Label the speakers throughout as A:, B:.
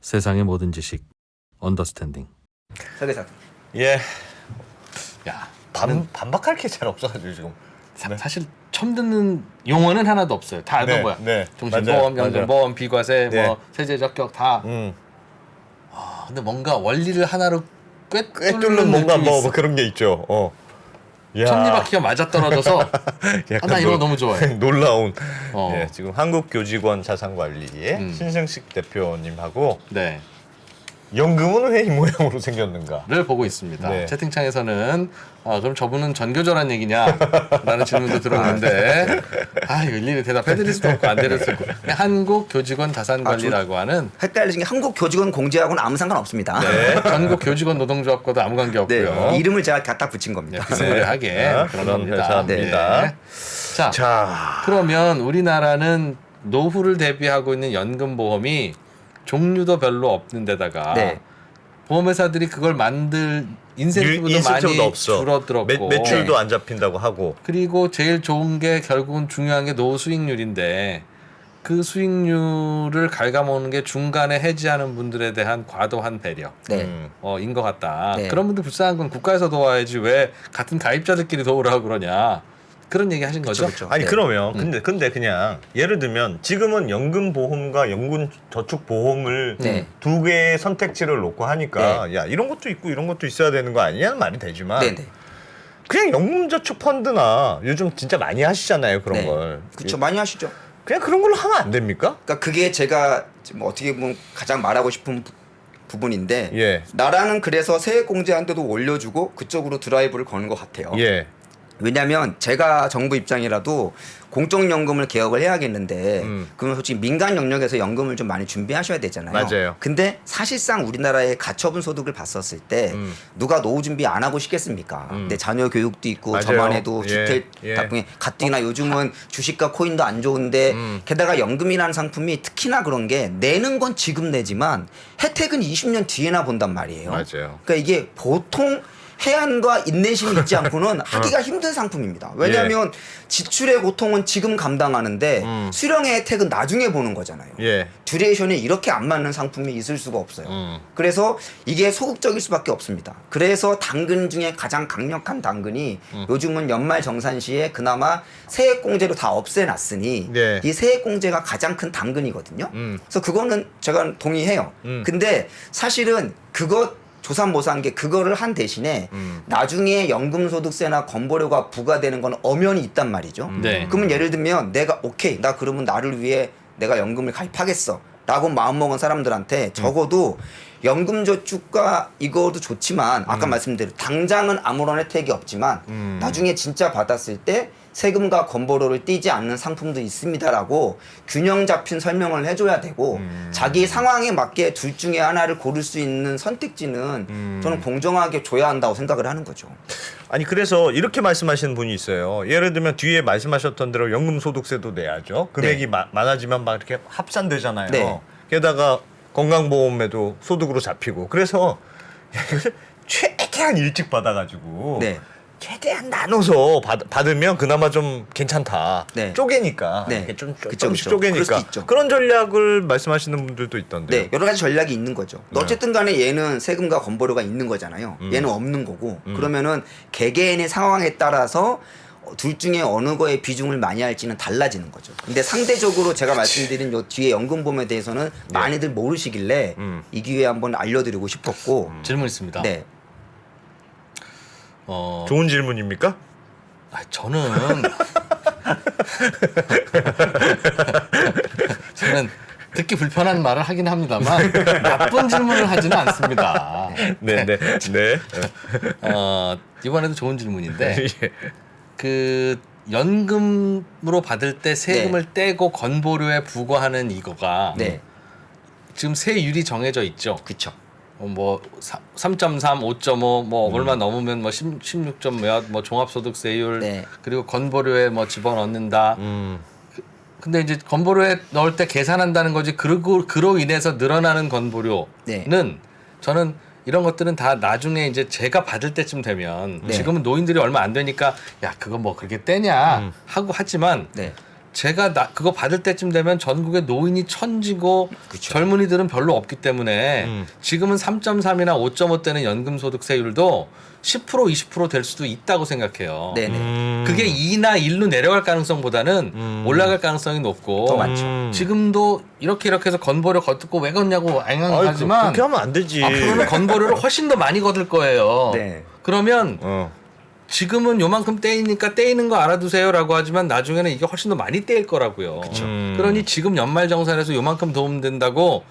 A: 세상의 모든 지식 언더스탠딩.
B: 설계사.
C: 예.
A: 야,
C: 반박할 게 잘 없어가지고 지금.
A: 사실 처음 듣는 용어는 하나도 없어요. 다 알던
C: 네,
A: 거야.
C: 네.
A: 종신보험,
C: 맞아요.
A: 연금보험, 비과세,
C: 네.
A: 뭐 세제 적격 다. 근데 뭔가 원리를 하나로
C: 꿰뚫는 뭔가 뭐 그런 게 있죠. 야.
A: 천리바퀴가 맞아떨어져서
C: 약간
A: 나 이런 거 너무 좋아해.
C: 놀라운.
A: 어.
C: 예, 지금 한국교직원 자산관리의 신생식 대표님하고
A: 네.
C: 연금은 왜 이 모양으로 생겼는가?
A: 를 보고 있습니다.
C: 네.
A: 채팅창에서는 그럼 저분은 전교조란 얘기냐? 라는 질문도 들어오는데 이거 일일이 대답해드릴 수도 없고 안 드릴 수도 없고 그냥 한국교직원 자산관리라고 하는
B: 헷갈리신 게 한국 교직원 공제하고는 아무 상관없습니다.
A: 네, 전국 교직원 노동조합과도 아무 관계 없고요.
B: 네, 이름을 제가 갖다 붙인 겁니다.
A: 비스무리하게 그런
C: 그런
A: 겁니다.
C: 회사입니다.
A: 네. 자, 그러면 우리나라는 노후를 대비하고 있는 연금보험이 종류도 별로 없는 데다가
B: 네.
A: 보험회사들이 그걸 만들 인센티브도 많이
C: 없어.
A: 줄어들었고
C: 매출도
B: 네.
C: 안 잡힌다고 하고.
A: 그리고 제일 좋은 게 결국은 중요한 게 노후 수익률인데 그 수익률을 갉아먹는 게 중간에 해지하는 분들에 대한 과도한 배려
B: 네.
A: 인 것 같다.
B: 네.
A: 그런 분들 불쌍한 건 국가에서 도와야지 왜 같은 가입자들끼리 도우라고 그러냐. 그런 얘기 하신 거죠?
B: 그쵸.
C: 아니
B: 네.
C: 그러면 근데 그냥 예를 들면 지금은 연금보험과 연금저축보험을
B: 네.
C: 두 개의 선택지를 놓고 하니까 야 이런 것도 있고 이런 것도 있어야 되는 거 아니냐는 말이 되지만
B: 네, 네.
C: 그냥 연금저축펀드나 요즘 진짜 많이 하시잖아요 그런
B: 네.
C: 걸.
B: 그렇죠. 많이 하시죠.
C: 그냥 그런 걸로 하면 안 됩니까?
B: 그러니까 그게 제가 지금 어떻게 보면 가장 말하고 싶은 부분인데
C: 예.
B: 나라는 그래서 세액공제한테도 올려주고 그쪽으로 드라이브를 거는 것 같아요.
C: 예.
B: 왜냐하면 제가 정부 입장이라도 공적연금을 개혁을 해야겠는데 그러면 솔직히 민간 영역에서 연금을 좀 많이 준비하셔야 되잖아요.
C: 맞아요.
B: 근데 사실상 우리나라의 가처분 소득을 봤었을 때 누가 노후 준비 안 하고 싶겠습니까? 내 자녀 교육도 있고
C: 맞아요.
B: 저만 해도
C: 예,
B: 주택
C: 예.
B: 가뜩이나 요즘은 주식과 코인도 안 좋은데 게다가 연금이라는 상품이 특히나 그런 게 내는 건 지금 내지만 혜택은 20년 뒤에나 본단 말이에요.
C: 맞아요.
B: 그러니까 이게 보통 해안과 인내심이 있지 않고는 하기가 힘든 상품입니다. 왜냐하면 지출의 고통은 지금 감당하는데 수령의 혜택은 나중에 보는 거잖아요.
C: 예.
B: 듀레이션에 이렇게 안 맞는 상품이 있을 수가 없어요. 그래서 이게 소극적일 수밖에 없습니다. 그래서 당근 중에 가장 강력한 당근이 요즘은 연말정산시에 그나마 세액공제로 다 없애놨으니
C: 네.
B: 이 세액공제가 가장 큰 당근이거든요. 그래서 그거는 제가 동의해요. 근데 사실은 그것 조삼모사한 게 그거를 한 대신에 나중에 연금소득세나 건보료가 부과되는 건 엄연히 있단 말이죠.
A: 네.
B: 그러면 예를 들면 내가 오케이 나 그러면 나를 위해 내가 연금을 가입하겠어 라고 마음먹은 사람들한테 적어도 연금저축과 이거도 좋지만 아까 말씀드린 당장은 아무런 혜택이 없지만 나중에 진짜 받았을 때 세금과 건보료를 떼지 않는 상품도 있습니다라고 균형 잡힌 설명을 해줘야 되고 자기 상황에 맞게 둘 중에 하나를 고를 수 있는 선택지는 저는 공정하게 줘야 한다고 생각을 하는 거죠.
C: 아니 그래서 이렇게 말씀하시는 분이 있어요. 예를 들면 뒤에 말씀하셨던 대로 연금소득세도 내야죠. 금액이 많아지면 막 이렇게 합산되잖아요.
B: 네.
C: 게다가 건강보험에도 소득으로 잡히고 그래서 이걸 최대한 일찍 받아가지고
B: 네.
C: 최대한 나눠서 받으면 그나마 좀 괜찮다.
B: 네.
C: 쪼개니까
B: 네.
C: 이렇게 좀
B: 그쵸,
C: 조금씩
B: 그쵸. 그럴
C: 쪼개니까
B: 수도 있죠.
C: 그런 전략을 말씀하시는 분들도 있던데.
B: 네, 여러 가지 전략이 있는 거죠. 어쨌든 간에 얘는 세금과 건보료가 있는 거잖아요. 얘는 없는 거고. 그러면은 개개인의 상황에 따라서 둘 중에 어느 거에 비중을 많이 할지는 달라지는 거죠. 근데 상대적으로 제가 말씀드린 요 뒤에 연금보험에 대해서는 많이들 모르시길래 이 기회에 한번 알려드리고 싶었고.
A: 질문 있습니다.
B: 네.
C: 좋은 질문입니까?
A: 저는 듣기 불편한 말을 하긴 합니다만 나쁜 질문을 하지는 않습니다.
C: 네.
A: 이번에도 좋은 질문인데
C: 예.
A: 그 연금으로 받을 때 세금을 떼고 건보료에 부과하는 이거가
B: 네.
A: 지금 세율이 정해져 있죠.
B: 그쵸.
A: 뭐 3.3, 5.5, 뭐 얼마 넘으면 뭐 16점 몇, 뭐 종합소득세율
B: 네.
A: 그리고 건보료에 뭐 집어넣는다. 근데 이제 건보료에 넣을 때 계산한다는 거지. 그로 인해서 늘어나는 건보료는
B: 네.
A: 저는 이런 것들은 다 나중에 이제 제가 받을 때쯤 되면
B: 네.
A: 지금은 노인들이 얼마 안 되니까 야 그거 뭐 그렇게 떼냐 하고 하지만
B: 네.
A: 제가 그거 받을 때쯤 되면 전국에 노인이 천지고
B: 그쵸.
A: 젊은이들은 별로 없기 때문에 지금은 3.3이나 5.5대는 연금소득세율도 10% 20% 될 수도 있다고 생각해요.
B: 네네.
A: 그게 2나 1로 내려갈 가능성보다는 올라갈 가능성이 높고
B: 더 많죠.
A: 지금도 이렇게 해서 건보료 걷고 왜 걷냐고 앵앵하지만
C: 그렇게 하면 안 되지.
A: 앞으로는 건보료를 훨씬 더 많이 걷을 거예요.
B: 네.
A: 그러면
C: 어.
A: 지금은 요만큼 떼이니까 떼이는 거 알아두세요라고 하지만 나중에는 이게 훨씬 더 많이 떼일 거라고요. 그러니 지금 연말정산에서 요만큼 도움된다고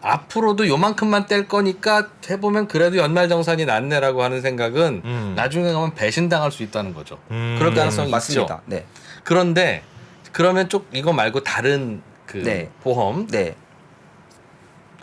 A: 앞으로도 요만큼만 뗄 거니까 해보면 그래도 연말정산이 낫네라고 하는 생각은 나중에 가면 배신당할 수 있다는 거죠. 그럴 가능성이 있죠.
B: 맞습니다. 네.
A: 그런데 그러면 쪽 이거 말고 다른 그
B: 네.
A: 보험
B: 네.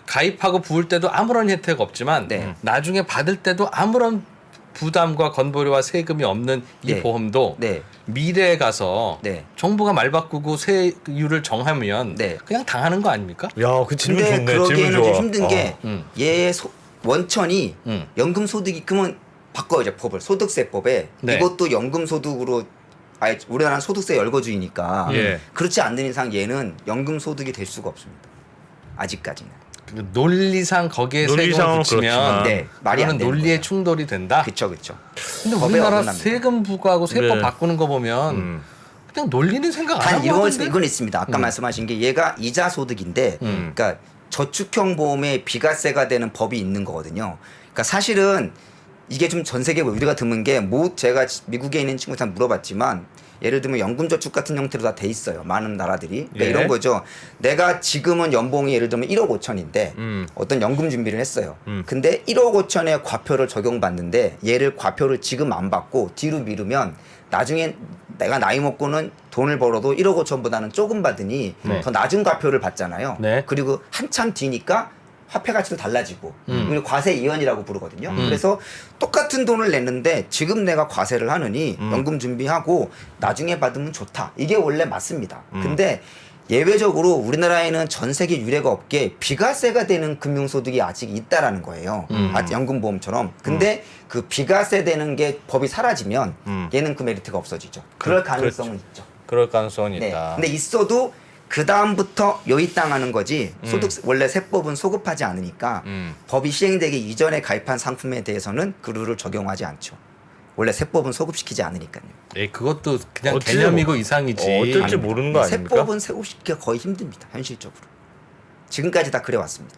A: 가입하고 부을 때도 아무런 혜택 없지만
B: 네.
A: 나중에 받을 때도 아무런 부담과 건보료와 세금이 없는 이
B: 네.
A: 보험도
B: 네.
A: 미래에 가서
B: 네.
A: 정부가 말 바꾸고 세율을 정하면
B: 네.
A: 그냥 당하는 거 아닙니까?
C: 야, 그 질문
B: 근데
C: 좋네. 질문
B: 그러기에는
C: 좋아.
B: 좀 힘든 게
A: 음.
B: 얘의 원천이 연금소득이 그러면 바꿔야죠 법을 소득세법에
A: 네.
B: 이것도 연금소득으로 아예 우리나라는 소득세 열거주의니까
C: 예.
B: 그렇지 않는 이상 얘는 연금소득이 될 수가 없습니다. 아직까지는.
A: 그 논리상 거기에
C: 논리상은
A: 세금을 붙이면
C: 그렇지만.
B: 네, 말이 안
A: 그거는
B: 되는
A: 논리의
B: 거죠.
A: 충돌이 된다.
B: 그쵸 그쵸.
A: 근데
B: 법에
A: 우리나라
B: 어긋납니다.
A: 세금 부과하고 세법
C: 네.
A: 바꾸는 거 보면 그냥 논리는 생각 안
B: 단
A: 하고
B: 이건
A: 하던데?
B: 이건 있습니다. 아까 말씀하신 게 얘가 이자 소득인데, 그러니까 저축형 보험에 비과세가 되는 법이 있는 거거든요. 그러니까 사실은 이게 좀 전 세계 우리가 드문 게 제가 미국에 있는 친구한테 물어봤지만 예를 들면 연금저축 같은 형태로 다 돼 있어요. 많은 나라들이. 그러니까
C: 예.
B: 이런 거죠. 내가 지금은 연봉이 예를 들면 1억 5천인데 어떤 연금 준비를 했어요. 근데 1억 5천의 과표를 적용받는데 얘를 과표를 지금 안 받고 뒤로 미루면 나중에 내가 나이 먹고는 돈을 벌어도 1억 5천보다는 조금 받으니
A: 네.
B: 더 낮은 과표를 받잖아요.
A: 네.
B: 그리고 한참 뒤니까 화폐 가치도 달라지고 이걸 과세 이연이라고 부르거든요. 그래서 똑같은 돈을 냈는데 지금 내가 과세를 하느니 연금 준비하고 나중에 받으면 좋다. 이게 원래 맞습니다. 근데 예외적으로 우리나라에는 전 세계 유례가 없게 비과세가 되는 금융소득이 아직 있다라는 거예요. 연금보험처럼. 근데 그 비과세 되는 게 법이 사라지면 얘는 그 메리트가 없어지죠. 그럴 가능성은 있죠.
C: 그럴 가능성은
B: 네.
C: 있다.
B: 근데 있어도 그 다음부터 여의땅하는 거지 소득 원래 세법은 소급하지 않으니까 법이 시행되기 이전에 가입한 상품에 대해서는 그 룰을 적용하지 않죠. 원래 세법은 소급시키지 않으니까요.
A: 예, 그것도 그냥
C: 어찌
A: 개념이고
C: 뭐-
A: 이상이지.
C: 어쩔지 모르는 거 아닙니까?
B: 세법은 소급시키기가 거의 힘듭니다. 현실적으로. 지금까지 다 그래 왔습니다.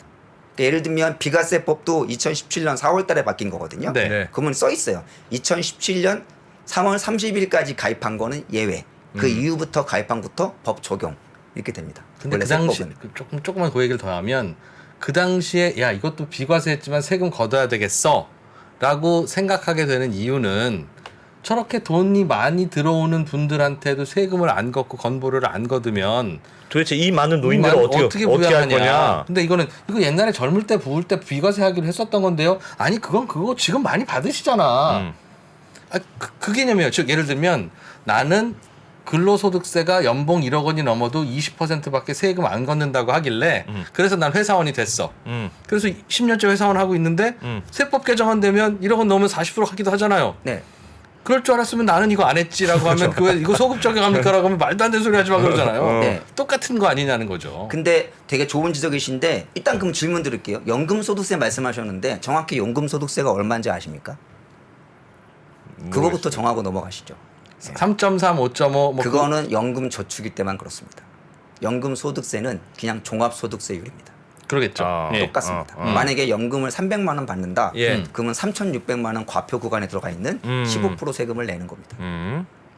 B: 그러니까 예를 들면 비과세법도 2017년 4월 달에 바뀐 거거든요.
A: 네.
C: 네.
B: 그러면 써 있어요. 2017년 3월 30일까지 가입한 거는 예외. 그 이후부터 가입한 부터 법 적용. 이렇게 됩니다.
A: 근데
B: 원래
A: 그 당시
B: 세법은.
A: 조금만 그 얘기를 더 하면 그 당시에 야 이것도 비과세했지만 세금 걷어야 되겠어라고 생각하게 되는 이유는 저렇게 돈이 많이 들어오는 분들한테도 세금을 안 걷고 건보료를 안 걷으면
C: 도대체 이 많은 노인들을 어떻게 할
A: 부양하냐.
C: 거냐?
A: 근데 이거 옛날에 젊을 때 부을 때 비과세 하기로 했었던 건데요. 아니 그거 지금 많이 받으시잖아. 그 개념이에요. 즉 예를 들면 나는 근로소득세가 연봉 1억 원이 넘어도 20%밖에 세금 안 걷는다고 하길래 그래서 난 회사원이 됐어. 그래서 10년째 회사원 하고 있는데 세법 개정안 되면 1억 원 넘으면 40% 하기도 하잖아요.
B: 네.
A: 그럴 줄 알았으면 나는 이거 안 했지라고 하면 그 이거 소급 적용합니까라고 하면 말도 안 되는 소리 하지 마 그러잖아요.
B: 네.
A: 똑같은 거 아니냐는 거죠.
B: 근데 되게 좋은 지적이신데 일단 그럼 질문 드릴게요. 연금소득세 말씀하셨는데 정확히 연금소득세가 얼마인지 아십니까? 그거부터 정하고 넘어가시죠.
A: 3.3, 5.5 뭐
B: 그거는 연금 저축일 때만 그렇습니다. 연금 소득세는 그냥 종합소득세율입니다.
A: 그러겠죠.
C: 아,
A: 예.
B: 똑같습니다. 만약에 연금을 300만 원 받는다.
C: 예.
B: 그러면 3,600만 원 과표 구간에 들어가 있는 15% 세금을 내는 겁니다.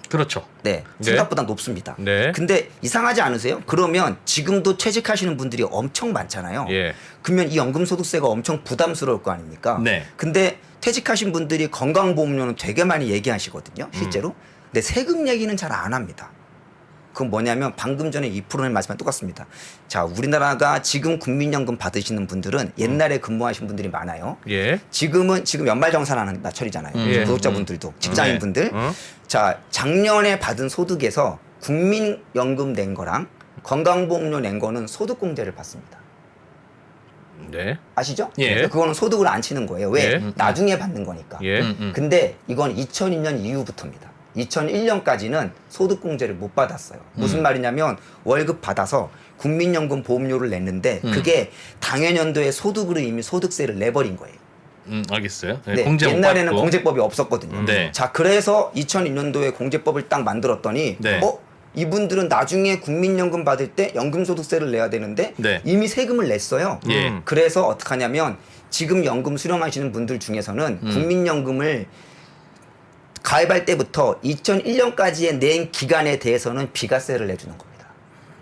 A: 그렇죠.
B: 네,
C: 네.
B: 생각보다 높습니다.
C: 네.
B: 근데 이상하지 않으세요? 그러면 지금도 퇴직하시는 분들이 엄청 많잖아요.
C: 예.
B: 그러면 이 연금소득세가 엄청 부담스러울 거 아닙니까?
A: 네.
B: 근데 퇴직하신 분들이 건강보험료는 되게 많이 얘기하시거든요. 실제로. 근데 세금 얘기는 잘 안 합니다. 그건 뭐냐면 방금 전에 2%는 말씀랑 똑같습니다. 자, 우리나라가 지금 국민연금 받으시는 분들은 옛날에 근무하신 분들이 많아요.
C: 예.
B: 지금 연말정산하는 나철이잖아요.
C: 예.
B: 구독자분들도 직장인분들. 자, 작년에 받은 소득에서 국민연금 낸 거랑 건강보험료 낸 거는 소득공제를 받습니다.
C: 네.
B: 아시죠?
A: 예.
B: 그거는 소득을 안 치는 거예요. 왜?
C: 예.
B: 나중에 받는 거니까.
C: 예.
B: 근데 이건 2002년 이후부터입니다. 2001년까지는 소득공제를 못 받았어요. 무슨 말이냐면 월급 받아서 국민연금 보험료를 냈는데 그게 당해년도에 소득으로 이미 소득세를 내버린 거예요.
A: 알겠어요. 네,
B: 네,
A: 공제 못
B: 옛날에는
A: 받고.
B: 공제법이 없었거든요.
A: 네.
B: 자, 그래서 2002년도에 공제법을 딱 만들었더니
A: 네.
B: 이분들은 나중에 국민연금 받을 때 연금소득세를 내야 되는데
A: 네.
B: 이미 세금을 냈어요.
A: 예.
B: 그래서 어떻게 하냐면 지금 연금 수령하시는 분들 중에서는 국민연금을 가입할 때부터 2001년까지의 낸 기간에 대해서는 비과세를 내주는 겁니다.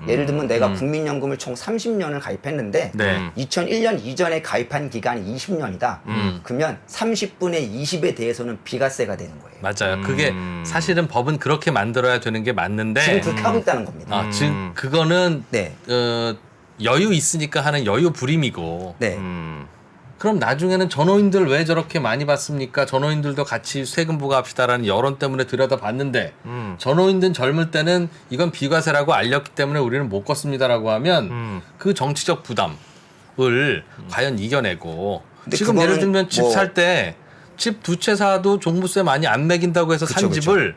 B: 예를 들면 내가 국민연금을 총 30년을 가입했는데
A: 네.
B: 2001년 이전에 가입한 기간이 20년이다. 그러면 30분의 20에 대해서는 비과세가 되는 거예요.
A: 맞아요. 그게 사실은 법은 그렇게 만들어야 되는 게 맞는데
B: 지금 그렇게 하고 있다는 겁니다.
A: 지금 그거는
B: 네.
A: 여유 있으니까 하는 여유 부림이고
B: 네.
A: 그럼 나중에는 전호인들 왜 저렇게 많이 받습니까? 전호인들도 같이 세금 부과합시다라는 여론 때문에 들여다봤는데 전호인들 젊을 때는 이건 비과세라고 알렸기 때문에 우리는 못 걷습니다라고 하면 그 정치적 부담을 과연 이겨내고
B: 근데
A: 지금
B: 그거는
A: 예를 들면 집
B: 뭐-
A: 살 때 집 두 채 사도 종부세 많이 안 매긴다고 해서 산
B: 그쵸, 그쵸.
A: 집을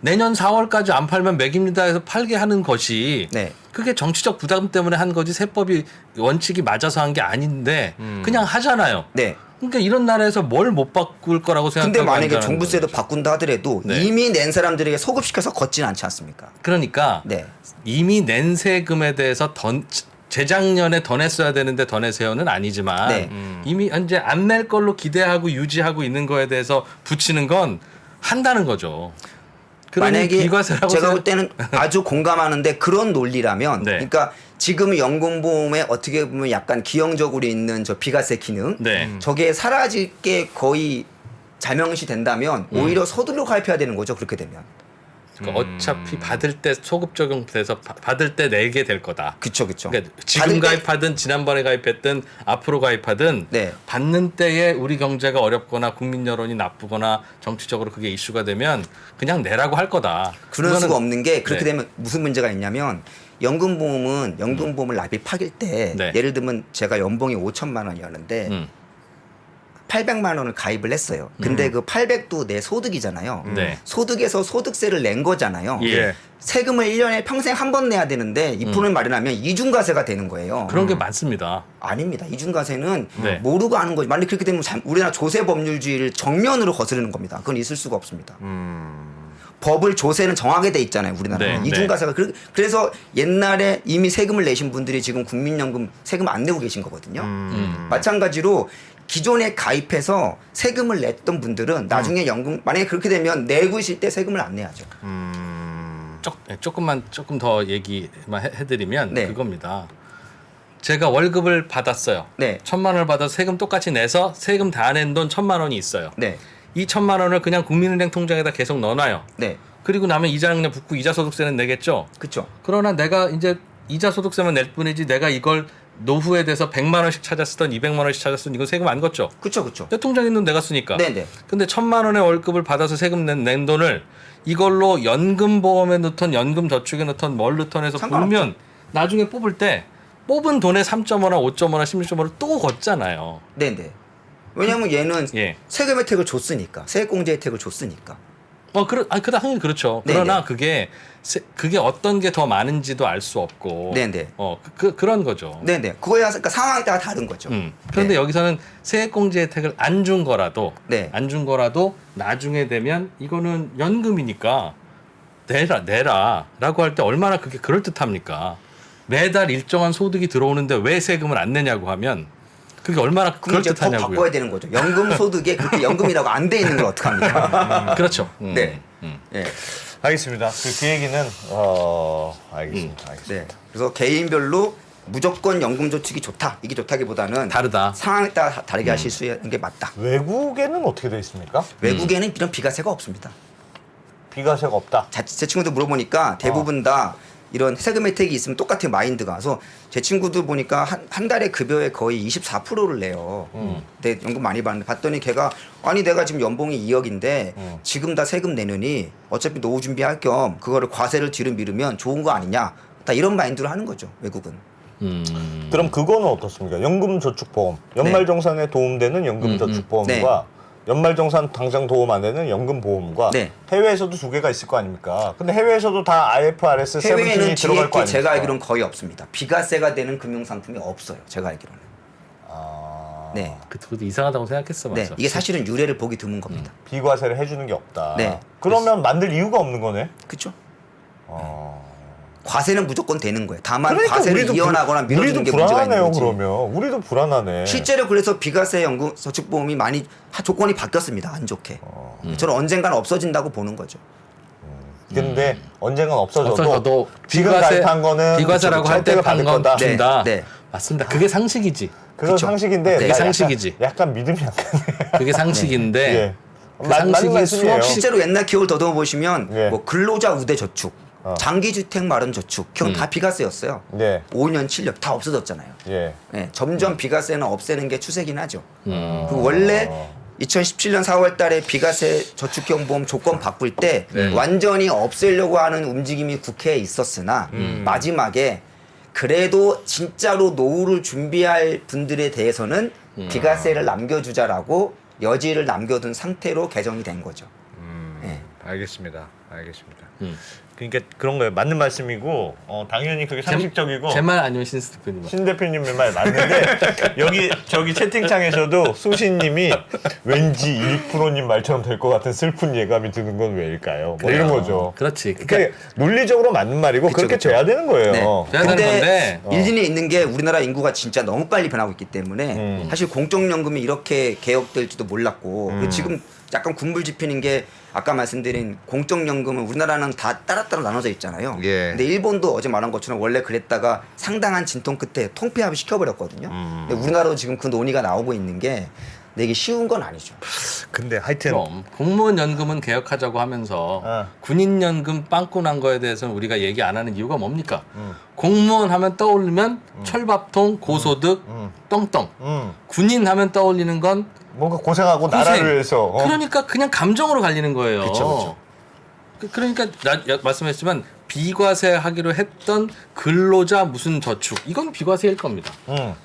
A: 내년 4월까지 안 팔면 매깁니다 해서 팔게 하는 것이
B: 네.
A: 그게 정치적 부담 때문에 한 거지 세법이 원칙이 맞아서 한 게 아닌데 그냥 하잖아요.
B: 네.
A: 그러니까 이런 나라에서 뭘 못 바꿀 거라고 생각하고
B: 근데 만약에
A: 앉아있는
B: 종부세도
A: 거죠.
B: 바꾼다 하더라도
A: 네.
B: 이미 낸 사람들에게 소급시켜서 걷진 않지 않습니까?
A: 그러니까
B: 네.
A: 이미 낸 세금에 대해서 재작년에 더 냈어야 되는데 더 내세요는 아니지만
B: 네.
A: 이미 이제 안 낼 걸로 기대하고 유지하고 있는 거에 대해서 붙이는 건 한다는 거죠. 그러니
B: 만약에
A: 비과세라고
B: 제가 볼 때는 아주 공감하는데 그런 논리라면
A: 네.
B: 그러니까 지금 연금보험에 어떻게 보면 약간 기형적으로 있는 저 비과세 기능
A: 네.
B: 저게 사라질 게 거의 잘명시 된다면 오히려 서둘러 가입해야 되는 거죠. 그렇게 되면.
A: 그러니까 어차피 받을 때 소급 적용돼서 받을 때 내게 될 거다.
B: 그쵸.
A: 그러니까 지금
B: 받을 때-
A: 가입하든 지난번에 가입했든 앞으로 가입하든
B: 네.
A: 받는 때에 우리 경제가 어렵거나 국민 여론이 나쁘거나 정치적으로 그게 이슈가 되면 그냥 내라고 할 거다.
B: 그럴
A: 그거는-
B: 수가 없는 게 그렇게
A: 네.
B: 되면 무슨 문제가 있냐면 연금보험은 연금보험을 납입하길 때
A: 네.
B: 예를 들면 제가 연봉이 5천만 원이었는데 800만 원을 가입을 했어요. 근데 그 800도 내 소득이잖아요.
A: 네.
B: 소득에서 소득세를 낸 거잖아요.
A: 예.
B: 세금을 1년에 평생 한 번 내야 되는데 이 프로는 말하면 이중과세가 되는 거예요.
A: 그런 게 많습니다.
B: 아닙니다. 이중과세는
A: 네.
B: 모르고 하는 거죠. 만약 그렇게 되면 우리나라 조세 법률주의를 정면으로 거스르는 겁니다. 그건 있을 수가 없습니다. 법을 조세는 정하게 돼 있잖아요. 우리나라는.
A: 네,
B: 이중과세가 그래서 옛날에 이미 세금을 내신 분들이 지금 국민연금 세금 안 내고 계신 거거든요. 마찬가지로 기존에 가입해서 세금을 냈던 분들은 나중에 연금 만약에 그렇게 되면 내고 있을 때 세금을 안 내야죠.
A: 조금 더 얘기만 해드리면
B: 네.
A: 그겁니다. 제가 월급을 받았어요.
B: 네.
A: 1,000만 원을 받아서 세금 똑같이 내서 세금 다 낸 돈 1,000만 원이 있어요.
B: 네.
A: 이 1,000만 원을 그냥 국민은행 통장에다 계속 넣어놔요.
B: 네.
A: 그리고 나면 이자는 그냥 붙고 이자 소득세는 내겠죠.
B: 그렇죠.
A: 그러나 내가 이제 이자 소득세만 낼 뿐이지 내가 이걸 노후에 대해서 100만 원씩 찾았든 200만 원씩 찾았든 이건 세금 안 걷죠.
B: 그렇죠. 그렇죠.
A: 내 통장에 있는 돈 내가 쓰니까.
B: 네, 네.
A: 근데 1,000만 원의 월급을 받아서 세금 낸 돈을 이걸로 연금보험에 넣던 연금저축에 넣던 뭘 넣던 해서
B: 상관없죠.
A: 보면 나중에 뽑을 때 뽑은 돈의 3.5나 5.5나 16.5를 또 걷잖아요.
B: 네, 네. 왜냐면 얘는
A: 예.
B: 세금 혜택을 줬으니까. 세액공제 혜택을 줬으니까.
A: 당연히 그렇죠.
B: 네네.
A: 그러나 그게 어떤 게 더 많은지도 알 수 없고.
B: 네네.
A: 그런 거죠.
B: 네, 네. 그거에 그러니까 상황에 따라 다른 거죠.
A: 그런데
B: 네.
A: 여기서는 세액공제 혜택을 안 준 거라도
B: 네.
A: 안 준 거라도 나중에 되면 이거는 연금이니까 내라라고 할 때 얼마나 그게 그럴 듯합니까? 매달 일정한 소득이 들어오는데 왜 세금을 안 내냐고 하면 그게 얼마나
B: 그럼
A: 그럴
B: 이제 더
A: 듯하냐고요.
B: 바꿔야 되는 거죠. 연금 소득에 그렇게 연금이라고 안 돼 있는 걸 어떡합니까?
A: 그렇죠.
B: 네. 예.
C: 알겠습니다. 그 얘기는 알겠습니다.
B: 네. 그래서 개인별로 무조건 연금 저축이 좋다. 이게 좋다기보다는
A: 다르다.
B: 상황에 따라 다르게 하실 수 있는 게 맞다.
C: 외국에는 어떻게 돼 있습니까?
B: 외국에는 이런 비과세가 없습니다.
C: 비과세가 없다.
B: 제 친구들 물어보니까 대부분 다 이런 세금 혜택이 있으면 똑같아요. 마인드가. 그래서 제 친구들 보니까 한 달에 급여의 거의 24%를 내요. 근데 연금 많이 받는데 봤더니 걔가 아니 내가 지금 연봉이 2억인데 지금 다 세금 내느니 어차피 노후 준비할 겸 그거를 과세를 뒤로 미루면 좋은 거 아니냐. 다 이런 마인드로 하는 거죠. 외국은.
C: 그럼 그거는 어떻습니까? 연금저축보험, 연말정산에 도움되는 연금저축보험과 연말정산 당장 도움 안 되는 연금보험과
B: 네.
C: 해외에서도 두 개가 있을 거 아닙니까? 근데 해외에서도 다 IFRS 17이
B: 해외에는
C: 들어갈 거
B: GAP 제가
C: 아닙니까?
B: 알기로는 거의 없습니다. 비과세가 되는 금융상품이 없어요. 제가 알기로는.
C: 아...
B: 네.
A: 그것도 이상하다고 생각했어.
B: 네.
A: 맞아.
B: 이게 사실은 유례를 보기 드문 겁니다.
C: 비과세를 해주는 게 없다.
B: 네.
C: 그러면 만들 이유가 없는 거네.
B: 그렇죠?
C: 어...
B: 과세는 무조건 되는 거예요. 다만
C: 그러니까
B: 과세를
C: 우리도
B: 이연하거나 밀어주는 게 문제가 있는
C: 불안하네요.
B: 거지.
C: 그러면 우리도 불안하네.
B: 실제로 그래서 비과세 연금 저축보험이 많이 조건이 바뀌었습니다. 안 좋게. 저는 언젠가는 없어진다고 보는 거죠.
C: 근데 언젠간 없어져도
A: 없어져도
C: 지금 가입한 거는
A: 비과세라고 할 때
C: 혜택을 받을
A: 판건
C: 거다.
A: 준다.
B: 네, 네.
A: 맞습니다. 그게 상식이지.
C: 그건
B: 그쵸.
C: 상식인데
B: 그게
C: 나
A: 상식이지.
C: 약간 믿음이 약하네.
A: 그게 상식인데
C: 예.
A: 그
C: 맞는
A: 상식이
C: 말씀이에요.
A: 수없이
B: 실제로 옛날 기억을 더듬어 보시면
C: 네.
B: 뭐 근로자 우대 저축, 장기주택 마련 저축, 기억 다 비과세였어요.
C: 네.
B: 5년 7년 다 없어졌잖아요.
C: 예.
B: 네, 점점 비과세는 없애는 게 추세긴 하죠.
A: 음.
B: 그리고 원래 2017년 4월 달에 비과세 저축형 보험 조건 바꿀 때 완전히 없애려고 하는 움직임이 국회에 있었으나 마지막에 그래도 진짜로 노후를 준비할 분들에 대해서는 비과세를 남겨주자라고 여지를 남겨둔 상태로 개정이 된 거죠. 네.
C: 알겠습니다. 그러니까 그런 거예요. 맞는 말씀이고 당연히 그게 상식적이고
A: 제 말 아니면 신스 대표님 말.
C: 신 대표님의 말 맞는데 여기 저기 채팅창에서도 수신님이 왠지 1%님 말처럼 될 것 같은 슬픈 예감이 드는 건 왜일까요? 뭐 이런 거죠.
A: 그렇지.
C: 그러니까 논리적으로 맞는 말이고 그렇게
B: 그쵸.
C: 돼야 되는 거예요.
B: 네.
A: 돼야 되는 건데
B: 일진이 있는 게 우리나라 인구가 진짜 너무 빨리 변하고 있기 때문에 사실 공적연금이 이렇게 개혁될지도 몰랐고 그리고 지금 약간 군불 지피는 게 아까 말씀드린 공적연금은 우리나라는 다 따로따로 나눠져 있잖아요.
C: 예.
B: 근데 일본도 어제 말한 것처럼 원래 그랬다가 상당한 진통 끝에 통폐합을 시켜버렸거든요. 근데 우리나라도 지금 그 논의가 나오고 있는 게 근데 이게 쉬운 건 아니죠.
C: 근데 하여튼
A: 그럼 공무원 연금은 개혁하자고 하면서 군인 연금 빵꾸 난 거에 대해서는 우리가 얘기 안 하는 이유가 뭡니까? 공무원 하면 떠오르면 철밥통, 고소득, 떵떵. 군인 하면 떠올리는 건
C: 뭔가 고생하고
A: 고생.
C: 나라를 위해서
A: 그러니까 그냥 감정으로 갈리는 거예요.
B: 그쵸.
A: 그러니까 말씀했지만 비과세 하기로 했던 근로자 무슨 저축 이건 비과세일 겁니다.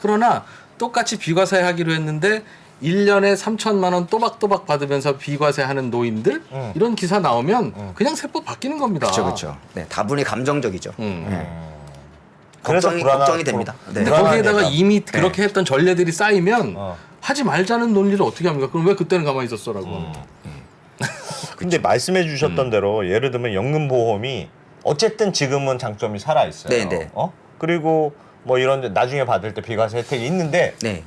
A: 그러나 똑같이 비과세 하기로 했는데 1년에 3천만 원 또박또박 받으면서 비과세 하는 노인들 이런 기사 나오면 그냥 세법 바뀌는 겁니다.
B: 그렇죠. 네, 다분히 감정적이죠. 네.
C: 그래서
B: 걱정이 됩니다. 네.
A: 근데
C: 불안한
A: 거기에다가
C: 예감.
A: 이미 그렇게 했던 전례들이 쌓이면 하지 말자는 논리를 어떻게 합니까? 그럼 왜 그때는 가만히 있었어라고.
C: 근데 말씀해 주셨던 대로 예를 들면 연금보험이 어쨌든 지금은 장점이 살아 있어요.
B: 네네.
C: 그리고 뭐 이런 데 나중에 받을 때 비과세 혜택이 있는데
B: 네.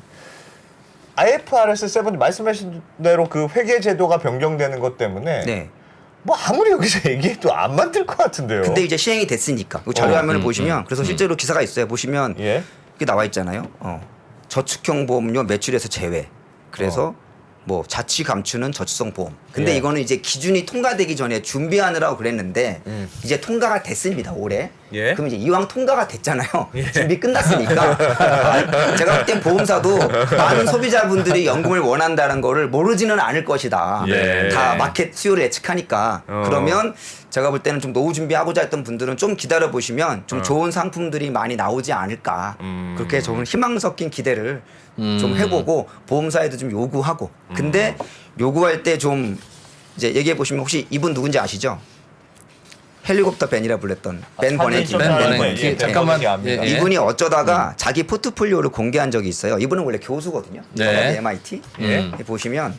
C: IFRS 7 말씀하신 대로 그 회계 제도가 변경되는 것 때문에
B: 네.
C: 뭐 아무리 여기서 얘기해도 안 만들 것 같은데요.
B: 근데 이제 시행이 됐으니까 그 자료 화면을 보시면 그래서 실제로 기사가 있어요. 보시면
C: 예.
B: 이게 나와 있잖아요. 저축형 보험료 매출에서 제외. 그래서 뭐 자치 감추는 저축성 보험. 근데
C: 예.
B: 이거는 이제 기준이 통과되기 전에 준비하느라고 그랬는데 이제 통과가 됐습니다. 올해.
C: 예.
B: 그럼 이제 이왕 통과가 됐잖아요. 준비 끝났으니까. 제가 볼 땐 보험사도 많은 소비자분들이 연금을 원한다는 거를 모르지는 않을 것이다.
C: 예.
B: 다 마켓 수요를 예측하니까. 그러면 제가 볼 때는 좀 노후 준비하고자 했던 분들은 좀 기다려 보시면 좀 좋은 상품들이 많이 나오지 않을까. 그렇게 좀 희망 섞인 기대를 좀 해보고 보험사에도 좀 요구하고. 근데 요구할 때 좀 이제 얘기해 보시면 혹시 이분 누군지 아시죠? 헬리콥터 벤이라 불렸던 벤 버냉키.
A: 벤 버냉키.
C: 예,
A: 잠깐만.
C: 압니다.
A: 예.
B: 이분이 어쩌다가 자기 포트폴리오를 공개한 적이 있어요. 이분은 원래 교수거든요.
A: 네.
B: MIT.
A: 예.
B: 보시면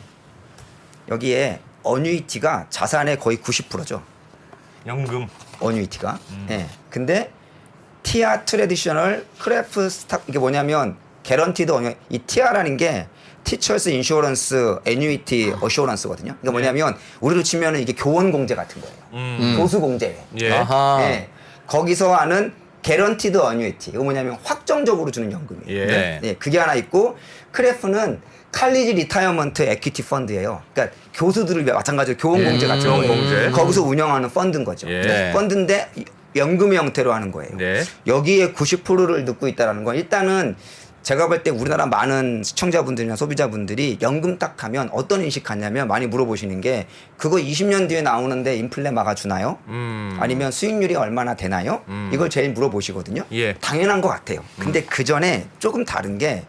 B: 여기에 어뉴이티가 자산의 거의 90%죠.
C: 연금.
B: 어뉴이티가. 예. 근데 티아 트레디셔널 크래프 스탁 이게 뭐냐면 개런티드 어뉴 이 티아라는 게 티처스 인슈어런스 애뉴이티 어슈어런스거든요. 그러니까 뭐냐면 우리로 치면은 이게 교원 공제 같은 거예요. 교수 공제예요.
C: 예.
A: 아하.
B: 예. 거기서 하는 개런티드 어뉴이티. 이거 뭐냐면 확정적으로 주는 연금이에요.
C: 예.
A: 네.
B: 예, 그게 하나 있고 크래프는 칼리지 리타이어먼트 에퀴티 펀드예요. 그러니까 교수들을 마찬가지로 교원 공제 같은
C: 교원
B: 거예요.
C: 공제.
B: 거기서 운영하는 펀드인 거죠.
C: 예.
A: 네.
B: 펀드인데 연금의 형태로 하는 거예요.
C: 네.
B: 여기에 90%를 넣고 있다는 건 일단은 제가 볼 때 우리나라 많은 시청자분들이나 소비자분들이 연금 딱 하면 어떤 인식 갖냐면 많이 물어보시는 게 그거 20년 뒤에 나오는데 인플레 막아주나요? 아니면 수익률이 얼마나 되나요? 이걸 제일 물어보시거든요.
C: 예.
B: 당연한 것 같아요. 근데 그 전에 조금 다른 게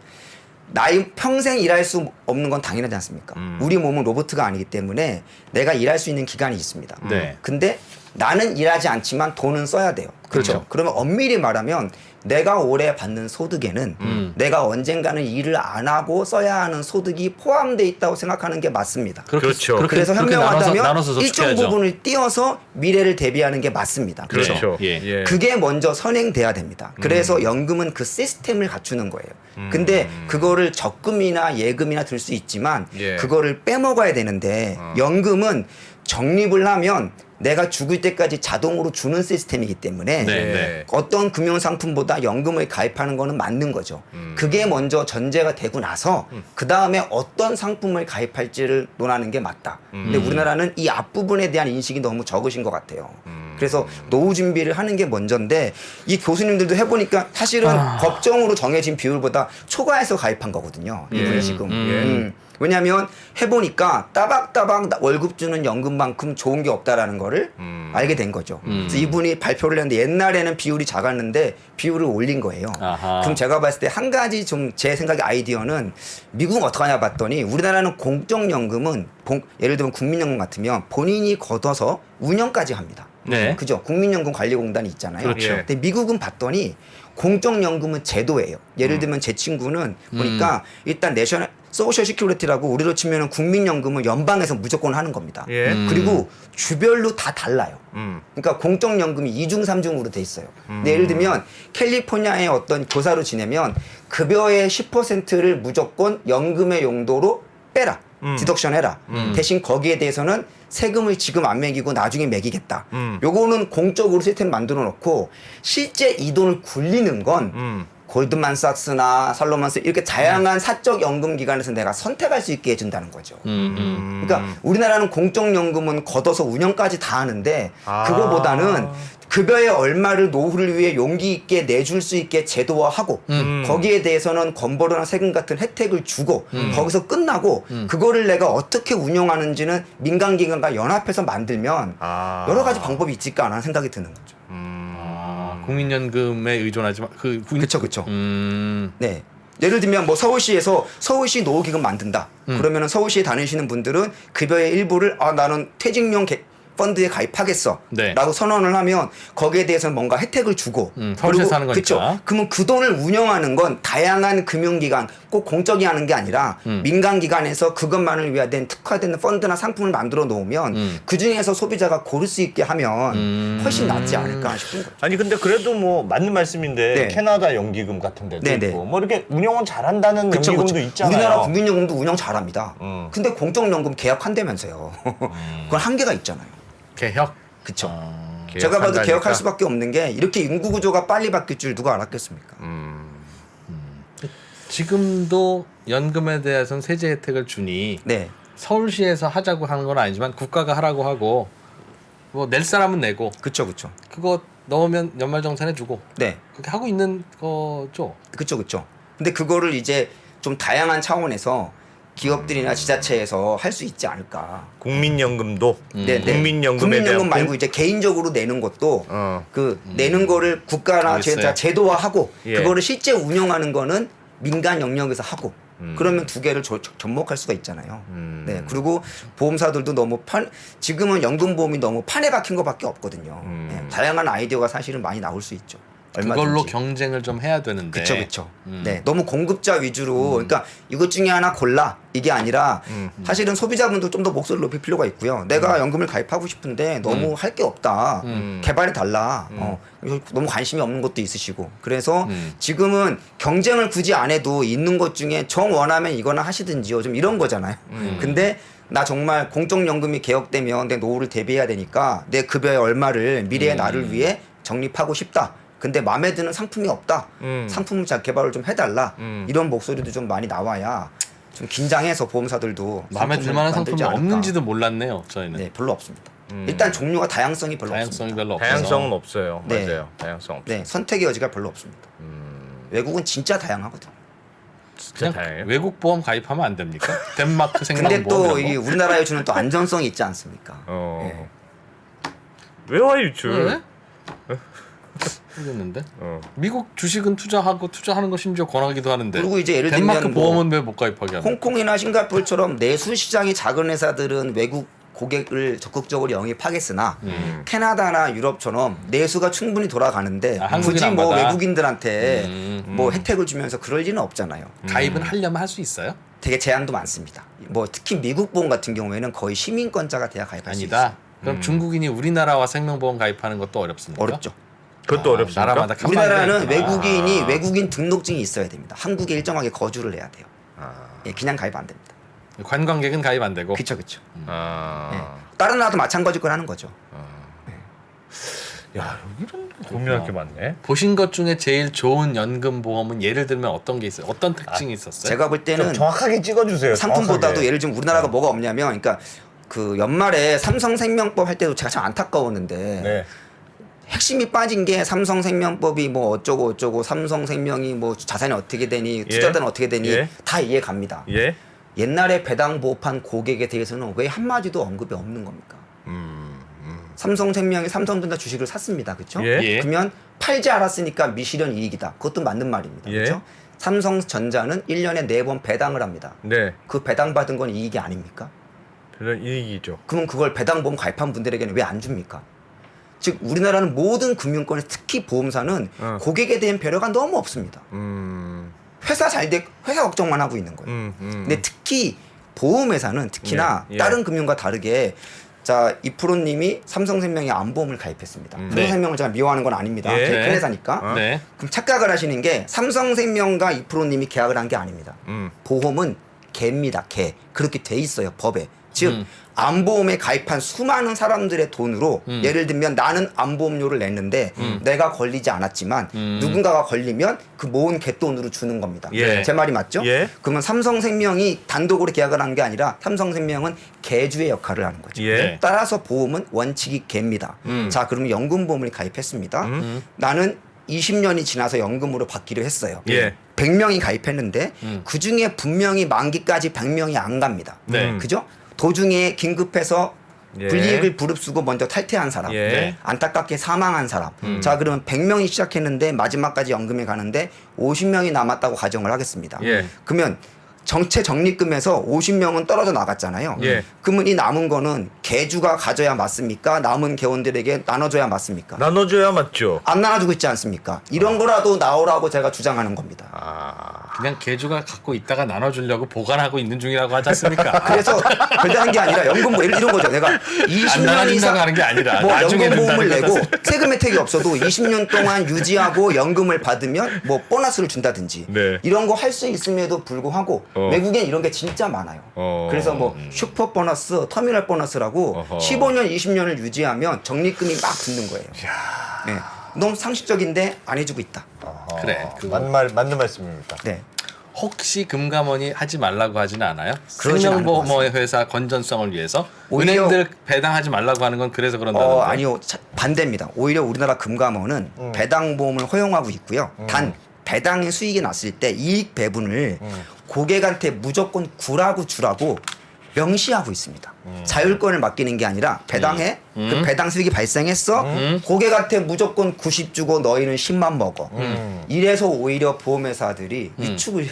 B: 나이 평생 일할 수 없는 건 당연하지 않습니까? 우리 몸은 로봇가 아니기 때문에 내가 일할 수 있는 기간이 있습니다.
A: 네.
B: 근데 나는 일하지 않지만 돈은 써야 돼요.
A: 그렇죠.
B: 그러면 엄밀히 말하면 내가 올해 받는 소득에는 내가 언젠가는 일을 안 하고 써야 하는 소득이 포함되어 있다고 생각하는 게 맞습니다.
C: 그렇죠.
B: 그래서
A: 그렇게
B: 현명하다면
A: 나눠서
B: 일정
A: 접촉해야죠.
B: 부분을 띄어서 미래를 대비하는 게 맞습니다.
C: 그렇죠.
A: 예.
B: 그게 먼저 선행돼야 됩니다. 그래서 연금은 그 시스템을 갖추는 거예요. 근데 그거를 적금이나 예금이나 들 수 있지만
C: 예.
B: 그거를 빼먹어야 되는데 연금은 적립을 하면 내가 죽을 때까지 자동으로 주는 시스템이기 때문에
A: 네.
B: 어떤 금융상품보다 연금을 가입하는 거는 맞는 거죠. 그게 먼저 전제가 되고 나서 그 다음에 어떤 상품을 가입할지를 논하는 게 맞다. 근데 우리나라는 이 앞부분에 대한 인식이 너무 적으신 것 같아요. 그래서 노후 준비를 하는 게 먼저인데 이 교수님들도 해보니까 사실은 법정으로 정해진 비율보다 초과해서 가입한 거거든요. 이분이 지금. 왜냐하면 해보니까 따박따박 월급 주는 연금만큼 좋은 게 없다라는 거를 알게 된 거죠. 그래서 이분이 발표를 했는데 옛날에는 비율이 작았는데 비율을 올린 거예요.
A: 아하.
B: 그럼 제가 봤을 때 한 가지 좀 제 생각의 아이디어는 미국은 어떡하냐 봤더니 우리나라는 공적연금은 예를 들면 국민연금 같으면 본인이 걷어서 운영까지 합니다.
A: 네.
B: 그죠? 국민연금관리공단이 있잖아요.
A: 그렇죠.
B: 근데 미국은 봤더니 공적연금은 제도예요. 예를 들면 제 친구는 보니까 일단 내셔널 소셜 시큐리티라고 우리로 치면은 국민연금은 연방에서 무조건 하는 겁니다.
C: 예.
B: 그리고 주별로 다 달라요. 그러니까 공적연금이 2중, 3중으로 돼 있어요. 근데 예를 들면 캘리포니아의 어떤 교사로 지내면 급여의 10%를 무조건 연금의 용도로 빼라. 디덕션 해라. 대신 거기에 대해서는 세금을 지금 안 매기고 나중에 매기겠다. 요거는 공적으로 시스템 만들어 놓고 실제 이 돈을 굴리는 건 골드만삭스나 살로몬스 이렇게 다양한 사적 연금 기관에서 내가 선택할 수 있게 해준다는 거죠. 그러니까 우리나라는 공적연금은 걷어서 운영까지 다 하는데 그거보다는 급여의 얼마를 노후를 위해 용기 있게 내줄 수 있게 제도화하고 거기에 대해서는 건보료나 세금 같은 혜택을 주고 거기서 끝나고 그거를 내가 어떻게 운영하는지는 민간기관과 연합해서 만들면 여러 가지 방법이 있을까 하는 생각이 드는 거죠.
A: 국민연금에 의존하지만
B: 그쵸. 네. 예를 들면 뭐 서울시에서 서울시 노후기금 만든다. 그러면은 서울시에 다니시는 분들은 급여의 일부를 나는 퇴직용 펀드에 가입하겠어.
A: 네.
B: 라고 선언을 하면 거기에 대해서는 뭔가 혜택을 주고.
A: 서울시에서 하는 거니까.
B: 그쵸. 그러면 그 돈을 운영하는 건 다양한 금융기관 꼭 공적이 하는 게 아니라 민간기관에서 그것만을 위한 특화된 펀드나 상품을 만들어 놓으면 그중에서 소비자가 고를 수 있게 하면 훨씬 낫지 않을까 싶은 거죠.
C: 아니 근데 그래도 뭐 맞는 말씀인데
B: 네.
C: 캐나다 연기금 같은 데도
B: 네네.
C: 있고 뭐 이렇게 운영은 잘한다는
B: 그쵸.
C: 연기금도 있잖아요.
B: 우리나라 국민연금도 운영 잘합니다. 근데 공적연금 계약한다면서요. 그건 한계가 있잖아요.
A: 개혁.
B: 그쵸.
C: 계약한다니까.
B: 제가 봐도 개혁할 수밖에 없는 게 이렇게 인구 구조가 빨리 바뀔 줄 누가 알았겠습니까?
A: 지금도 연금에 대해서는 세제 혜택을 주니
B: 네.
A: 서울시에서 하자고 하는 건 아니지만 국가가 하라고 하고 뭐 낼 사람은 내고
B: 그쵸.
A: 그거 넣으면 연말정산해 주고
B: 네.
A: 그렇게 하고 있는 거죠.
B: 그쵸. 근데 그거를 이제 좀 다양한 차원에서 기업들이나 지자체에서 할 수 있지 않을까.
C: 국민연금도
B: 네.
C: 국민연금에 대한
B: 국민연금 말고 이제 개인적으로 내는 것도 그 내는 거를 국가나
A: 알겠어요.
B: 제도화하고
C: 예.
B: 그거를 실제 운영하는 거는 민간 영역에서 하고 그러면 두 개를 접목할 수가 있잖아요. 네. 그리고 보험사들도 너무 지금은 연금보험이 너무 판에 박힌 것밖에 없거든요. 네. 다양한 아이디어가 사실은 많이 나올 수 있죠.
A: 그걸로
B: 얼마든지.
A: 경쟁을 좀 해야 되는데.
B: 그쵸. 네, 너무 공급자 위주로, 그러니까 이것 중에 하나 골라 이게 아니라 사실은 소비자분도 좀 더 목소리를 높일 필요가 있고요. 내가 연금을 가입하고 싶은데 너무 할 게 없다. 개발해 달라. 너무 관심이 없는 것도 있으시고. 그래서 지금은 경쟁을 굳이 안 해도 있는 것 중에 정 원하면 이거나 하시든지요. 좀 이런 거잖아요. 근데 나 정말 공적연금이 개혁되면 내 노후를 대비해야 되니까 내 급여의 얼마를 미래의 나를 위해 적립하고 싶다. 근데 마음에 드는 상품이 없다. 상품을 잘 개발을 좀 해달라. 이런 목소리도 좀 많이 나와야 좀 긴장해서 보험사들도
A: 마음에 들 만한 상품이 없는지도 몰랐네요. 저희는.
B: 네, 별로 없습니다. 일단 종류가 다양성이 별로
A: 다양성이
B: 없습니다.
A: 별로 없어서.
C: 다양성은 없어요.
B: 네.
C: 맞아요. 다양성 없어요.
B: 네, 선택의 여지가 별로 없습니다. 외국은 진짜 다양하거든요.
A: 그냥
C: 다양해요?
A: 외국 보험 가입하면 안 됩니까? 덴마크 생명보험
B: 근데 또
A: 이런
B: 이
A: 거?
B: 우리나라에 주는 또 안전성이 있지 않습니까?
C: 왜 와유출?
A: 왜? 모르겠는데. 미국 주식은 투자하는 거 심지어 권하기도 하는데.
B: 그리고 이제 예를
A: 덴마크
B: 들면 뭐
A: 보험은 왜 못 가입하게 하는?
B: 홍콩이나 싱가포르처럼 내수 시장이 작은 회사들은 외국 고객을 적극적으로 영입하겠으나 캐나다나 유럽처럼 내수가 충분히 돌아가는데
A: 한국인
B: 굳이
A: 안
B: 뭐
A: 받아?
B: 외국인들한테 뭐 혜택을 주면서 그럴 리는 없잖아요.
A: 가입은 하려면 할 수 있어요?
B: 되게 제한도 많습니다. 뭐 특히 미국 보험 같은 경우에는 거의 시민권자가 돼야 가입할 수 있어요.
A: 아니다. 그럼 중국인이 우리나라와 생명보험 가입하는 것도 어렵습니까?
B: 어렵죠.
C: 그것도 어렵습니까?
A: 나라마다
B: 우리나라는
A: 칸막이가 있구나.
B: 외국인이 외국인 등록증이 있어야 됩니다. 한국에 일정하게 거주를 해야 돼요. 예, 그냥 가입 안 됩니다.
A: 관광객은 가입 안 되고.
B: 그렇죠. 예. 다른 나라도 마찬가지 걸 하는 거죠.
C: 야, 여기는 고민할 게 많네.
A: 보신 것 중에 제일 좋은 연금 보험은 예를 들면 어떤 게 있어요? 어떤 특징이 있었어요?
B: 제가 볼
C: 좀
B: 때는
C: 정확하게 찍어주세요.
B: 상품보다도
C: 정확하게.
B: 예를 들면 우리나라가 뭐가 없냐면, 그러니까 그 연말에 삼성생명법 할 때도 제가 참 안타까웠는데
C: 네.
B: 핵심이 빠진 게 삼성생명법이 뭐 어쩌고 삼성생명이 뭐 자산이 어떻게 되니 투자자는 어떻게 되니
C: 예.
B: 다 이해 갑니다.
C: 예.
B: 옛날에 배당 보호판 고객에 대해서는 왜 한마디도 언급이 없는 겁니까? 삼성생명이 삼성전자 주식을 샀습니다. 그렇죠?
C: 예.
A: 예.
B: 그러면 팔지 않았으니까 미실현 이익이다. 그것도 맞는 말입니다.
C: 예.
B: 그렇죠? 삼성전자는 1년에 4번 배당을 합니다.
C: 네.
B: 그 배당 받은 건 이익이 아닙니까?
C: 그런 이익이죠.
B: 그러면 그걸 배당보험 가입한 분들에게는 왜 안 줍니까? 즉 우리나라는 모든 금융권에 특히 보험사는 고객에 대한 배려가 너무 없습니다. 회사 회사 걱정만 하고 있는 거예요. 근데 특히 보험회사는 특히나
C: 예, 예.
B: 다른 금융과 다르게 자 이프로님이 삼성생명에 안보험을 가입했습니다. 삼성생명을 제가 미워하는 건 아닙니다.
C: 예.
B: 큰 회사니까.
A: 네.
B: 그럼 착각을 하시는 게 삼성생명과 이프로님이 계약을 한 게 아닙니다. 보험은 개입니다. 개. 그렇게 돼 있어요. 법에. 즉 안보험에 가입한 수많은 사람들의 돈으로 예를 들면 나는 안보험료를 냈는데 내가 걸리지 않았지만 누군가가 걸리면 그 모은 개돈으로 주는 겁니다.
C: 예.
B: 제 말이 맞죠?
C: 예.
B: 그러면 삼성생명이 단독으로 계약을 한 게 아니라 삼성생명은 개주의 역할을 하는 거죠.
C: 예.
B: 따라서 보험은 원칙이 개입니다. 자, 그러면 연금보험을 가입했습니다. 나는 20년이 지나서 연금으로 받기로 했어요.
C: 예.
B: 100명이 가입했는데 그 중에 분명히 만기까지 100명이 안 갑니다.
A: 네.
B: 그죠? 도중에 긴급해서
C: 예.
B: 불이익을 부릅쓰고 먼저 탈퇴한 사람,
C: 예.
B: 안타깝게 사망한 사람. 자, 그러면 100명이 시작했는데 마지막까지 연금에 가는데 50명이 남았다고 가정을 하겠습니다.
C: 예.
B: 그러면 정체 적립금에서 50명은 떨어져 나갔잖아요.
C: 예.
B: 그러면 이 남은 거는 개주가 가져야 맞습니까? 남은 개원들에게 나눠줘야 맞습니까?
C: 나눠줘야 맞죠.
B: 안 나눠주고 있지 않습니까? 이런 거라도 나오라고 제가 주장하는 겁니다.
A: 그냥 개주가 갖고 있다가 나눠주려고 보관하고 있는 중이라고 하지 않습니까?
B: 그래서 별다른 게 아니라 연금보험 이런 거죠. 내가
A: 안
B: 20년
A: 나눠준다고
B: 이상
A: 하는 게 아니라
B: 뭐
A: 나중에
B: 연금보험을
A: 낸다는
B: 내고
A: 거죠.
B: 세금 혜택이 없어도 20년 동안 유지하고 연금을 받으면 뭐 보너스를 준다든지
C: 네.
B: 이런 거 할 수 있음에도 불구하고 외국엔 이런 게 진짜 많아요. 그래서 뭐 슈퍼 보너스, 터미널 보너스라고
C: 어허.
B: 15년, 20년을 유지하면 적립금이 막 붙는 거예요. 네. 너무 상식적인데 안 해주고 있다.
A: 그래. 그거.
C: 맞는 말씀입니다.
B: 네.
A: 혹시 금감원이 하지 말라고 하지는 않아요?
B: 그러진 않은 것
A: 생명보험 회사 건전성을 위해서
B: 오히려-
A: 은행들 배당하지 말라고 하는 건 그래서 그런다는 거예요?
B: 아니요. 반대입니다. 오히려 우리나라 금감원은 배당보험을 허용하고 있고요. 단 배당의 수익이 났을 때 이익 배분을 고객한테 무조건 구라고 주라고 명시하고 있습니다. 자율권을 맡기는 게 아니라 배당에 그 배당 수익이 발생했어 고객한테 무조건 90 주고 너희는 10만 먹어. 이래서 오히려 보험회사들이 위축을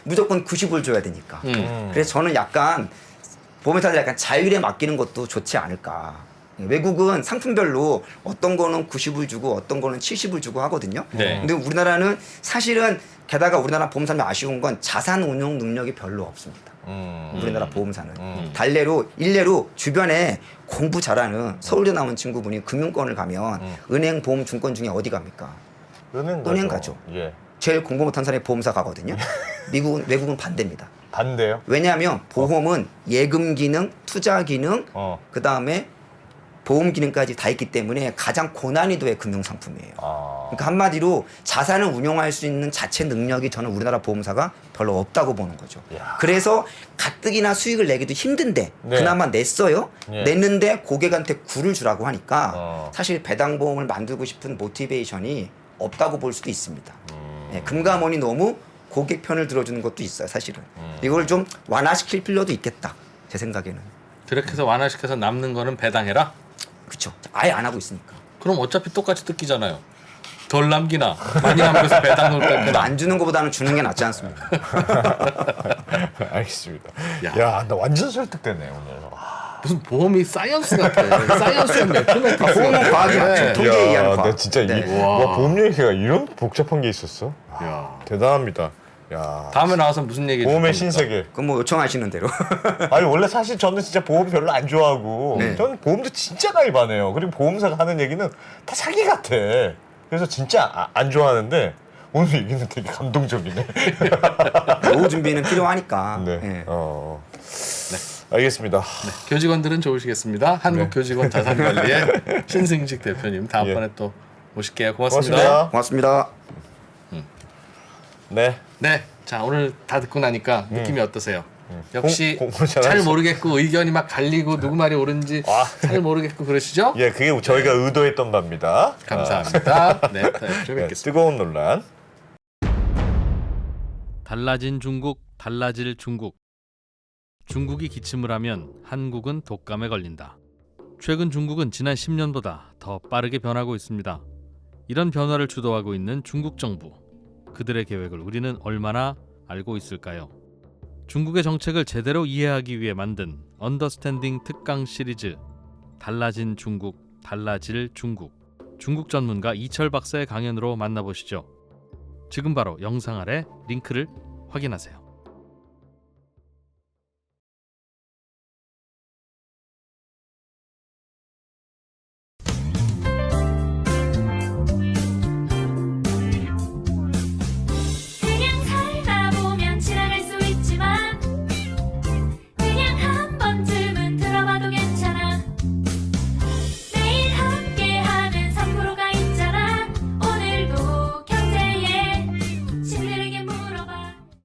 B: 무조건 90을 줘야 되니까. 그래서 저는 약간 보험회사들 약간 자율에 맡기는 것도 좋지 않을까. 외국은 상품별로 어떤 거는 90을 주고 어떤 거는 70을 주고 하거든요.
A: 네.
B: 근데 우리나라는 사실은 게다가 우리나라 보험사는 아쉬운 건 자산 운용 능력이 별로 없습니다. 우리나라 보험사는 달래로 일례로 주변에 공부 잘하는 서울대 나온 친구분이 금융권을 가면 은행, 보험, 증권 중에 어디 갑니까? 은행 가죠.
C: 예.
B: 제일 공부 못한 사람이 보험사 가거든요. 외국은 반대입니다.
C: 반대요?
B: 왜냐하면 보험은 예금 기능, 투자 기능, 그 다음에 보험 기능까지 다 있기 때문에 가장 고난이도의 금융 상품이에요. 그러니까 한마디로 자산을 운용할 수 있는 자체 능력이 저는 우리나라 보험사가 별로 없다고 보는 거죠.
C: 야.
B: 그래서 가뜩이나 수익을 내기도 힘든데
C: 네.
B: 그나마 냈어요.
C: 예.
B: 냈는데 고객한테 구를 주라고 하니까
C: 어.
B: 사실 배당보험을 만들고 싶은 모티베이션이 없다고 볼 수도 있습니다. 네, 금감원이 너무 고객 편을 들어주는 것도 있어요. 사실은 이걸 좀 완화시킬 필요도 있겠다. 제 생각에는.
A: 그렇게 해서 완화시켜서 남는 거는 배당해라?
B: 그렇죠. 아예 안 하고 있으니까.
A: 그럼 어차피 똑같이 뜯기잖아요. 덜 남기나 많이 남겨서 배당을 뺏거나.
B: 안 주는 것보다는 주는 게 낫지 않습니까?
C: 알겠습니다.
A: 야.
C: 야, 나 완전 설득되네 오늘.
A: 무슨 보험이 사이언스 같아. 사이언스의 매트매틱스.
B: 보험은 과학이 맞죠. 통계에 의한 과학.
C: 나 진짜
B: 네.
C: 와, 보험 얘기가 이런 복잡한 게 있었어?
A: 야.
C: 대단합니다. 야.
A: 다음에 나와서 무슨 얘기?
C: 보험의 신세계.
B: 그럼 뭐 요청하시는 대로.
C: 아니 원래 사실 저는 진짜 보험 별로 안 좋아하고
B: 네.
C: 저는 보험도 진짜 가입 안 해요. 그리고 보험사가 하는 얘기는 다 사기 같아. 그래서 진짜 안 좋아하는데 오늘 얘기는 되게 감동적이네.
B: 노후 준비는 필요하니까.
C: 네.
B: 네.
C: 알겠습니다.
A: 교직원들은 좋으시겠습니다. 한국교직원 자산관리의 신승식 대표님 다음번에
C: 예.
A: 또 모실게요. 고맙습니다.
C: 고맙습니다.
B: 고맙습니다.
C: 네.
A: 네, 자 오늘 다 듣고 나니까 느낌이 어떠세요? 역시
C: 공부
A: 잘
C: 잘하셨어요.
A: 모르겠고 의견이 막 갈리고 누구 말이 옳은지
C: 와.
A: 잘 모르겠고 그러시죠?
C: 예, 그게 저희가 의도했던 바입니다.
A: 감사합니다. 네, 다음에
C: 네,
A: 뵙겠습니다.
C: 뜨거운 논란.
D: 달라진 중국, 달라질 중국. 중국이 기침을 하면 한국은 독감에 걸린다. 최근 중국은 지난 10년보다 더 빠르게 변하고 있습니다. 이런 변화를 주도하고 있는 중국 정부. 그들의 계획을 우리는 얼마나 알고 있을까요? 중국의 정책을 제대로 이해하기 위해 만든 언더스탠딩 특강 시리즈 달라진 중국, 달라질 중국. 중국 전문가 이철 박사의 강연으로 만나보시죠. 지금 바로 영상 아래 링크를 확인하세요.